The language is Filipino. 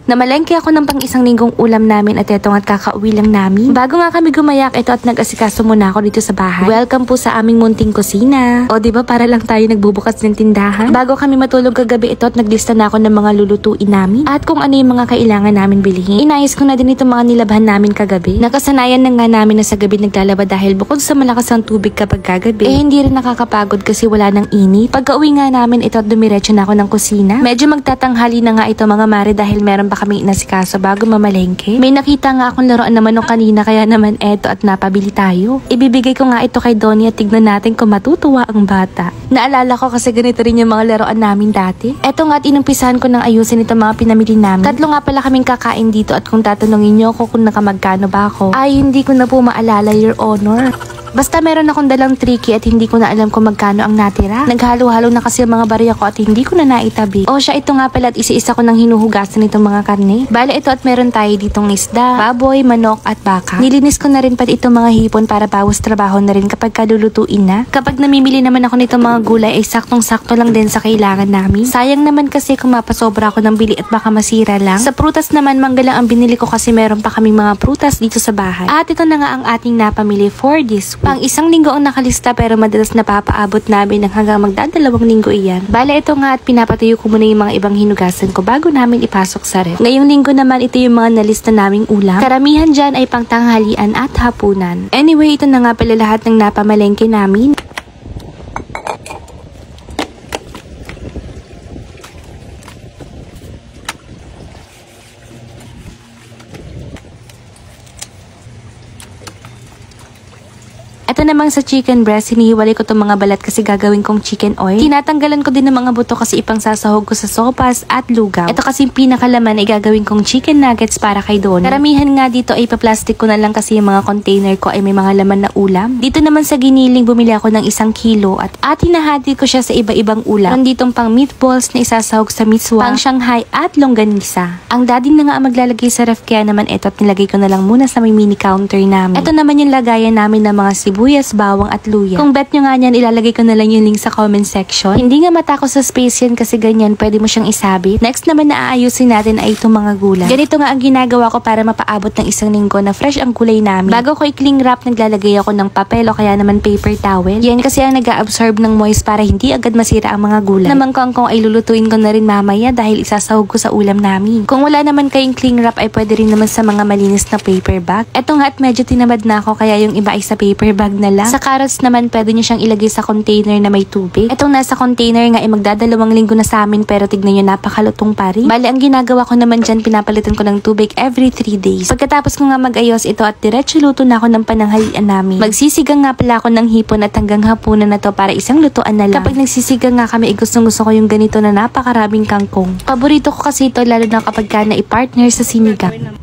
Namalengke ako ng pang-isang linggong ulam namin at eto nga't kakauwi lang namin. Bago nga kami gumayak, ito at nag-asikaso muna ako dito sa bahay. Welcome po sa aming munting kusina. O diba para lang tayo nagbubukas ng tindahan? Bago kami matulog kagabi, ito at naglista na ako ng mga lulutuin namin at kung ano yung mga kailangan namin bilhin. Inayos ko na din itong mga nilabhan namin kagabi. Nakasanayan na nga namin na sa gabi naglalaba dahil bukod sa malakas ang tubig kapag kagabi, hindi rin nakakapagod kasi wala ng init. Pagka-uwi nga namin, ito at dumiretso na ako ng kusina. Medyo magtatanghali na nga ito mga mare dahil meron pa kami inasikaso bago mamalengke. May nakita nga akong laruan naman nung kanina kaya naman eto at napabili tayo. Ibibigay ko nga ito kay Donnie at tignan natin kung matutuwa ang bata. Naalala ko kasi ganito rin yung mga laruan namin dati. Eto nga at inumpisahan ko ng ayusin itong mga pinamili namin. Tatlo nga pala kaming kakain dito at kung tatanungin nyo ako kung nakamagkano ba ako, ay hindi ko na po maalala, Your Honor. Basta meron akong dalang tricky at hindi ko na alam kung magkano ang natira. Naghalo-halo na kasi ang mga barya ko at hindi ko na naitabi. O siya, ito nga pala at isa-isa ko nang hinuhugasan itong mga karne. Bale ito at meron tayo ditong isda, baboy, manok at baka. Nilinis ko na rin pati itong mga hipon para bawas trabaho na rin kapag kalulutuin na. Kapag namimili naman ako nitong mga gulay ay saktong-sakto lang din sa kailangan namin. Sayang naman kasi kung mapasobra ako ng bili at baka masira lang. Sa prutas naman, mangga lang ang binili ko kasi meron pa kaming mga prutas dito sa bahay. At ito na nga ang ating napamili for this week. Pang isang linggo ang nakalista pero madalas napapaabot namin ng hanggang magdadalawang linggo iyan. Bale ito nga at pinapatayo ko muna yung mga ibang hinugasan ko bago namin ipasok sa ref. Ngayong linggo naman ito yung mga nalista naming ulam. Karamihan dyan ay pangtanghalian at hapunan. Anyway, ito na nga pala lahat ng napamalengke namin. Ito namang sa chicken breast, hinihiwalay ko itong mga balat kasi gagawin kong chicken oil. Tinatanggalan ko din ng mga buto kasi ipang sasahog ko sa sopas at lugaw. Ito kasi pinakalaman ay gagawin kong chicken nuggets para kay Donnie. Karamihan nga dito ay pa-plastic ko na lang kasi yung mga container ko ay may mga laman na ulam. Dito naman sa giniling bumili ako ng 1 kilo at hinahati ko siya sa iba-ibang ulam. Meron ditong pang meatballs na isasahog sa miswa, pang Shanghai at longganisa. Ang daddy na nga ang maglalagay sa ref kaya naman ito at nilagay ko na lang muna sa may mini counter namin. Ito naman yung lagayan namin ng mga sibuyas, bawang at luya. Kung bet nyo nga niyan, ilalagay ko na lang yung link sa comment section. Hindi nga matako sa space yan kasi ganyan, pwede mo siyang isabit. Next naman na aayusin natin ay itong mga gulay. Ganito nga ang ginagawa ko para mapaabot ng 1 linggo na fresh ang gulay namin. Bago ko i-cling wrap, naglalagay ako ng papel o kaya naman paper towel. Yan kasi ang nag-absorb ng moist para hindi agad masira ang mga gulay. Naman kangkong ay lulutuin ko na rin mamaya dahil isasahog ko sa ulam namin. Kung wala naman kayong cling wrap ay pwede rin naman sa mga malinis na paper bag. Eto nga at medyo tinamad na ako kaya yung iba ay sa paper bag na lang. Sa carrots naman, pwede nyo siyang ilagay sa container na may tubig. Itong nasa container nga ay magdadalawang linggo na sa amin pero tignan nyo napakalutong pa rin. Bale, ang ginagawa ko naman dyan, pinapalitan ko ng tubig every 3 days. Pagkatapos ko nga mag-ayos ito at diretso luto na ako ng pananghalian namin. Magsisigang nga pala ako ng hipon at hanggang hapunan na to para isang lutuan na lang. Kapag nagsisigang nga kami, gustong-gusto ko yung ganito na napakaraming kangkong. Paborito ko kasi ito lalo na kapag ka na i-partner sa sinigang.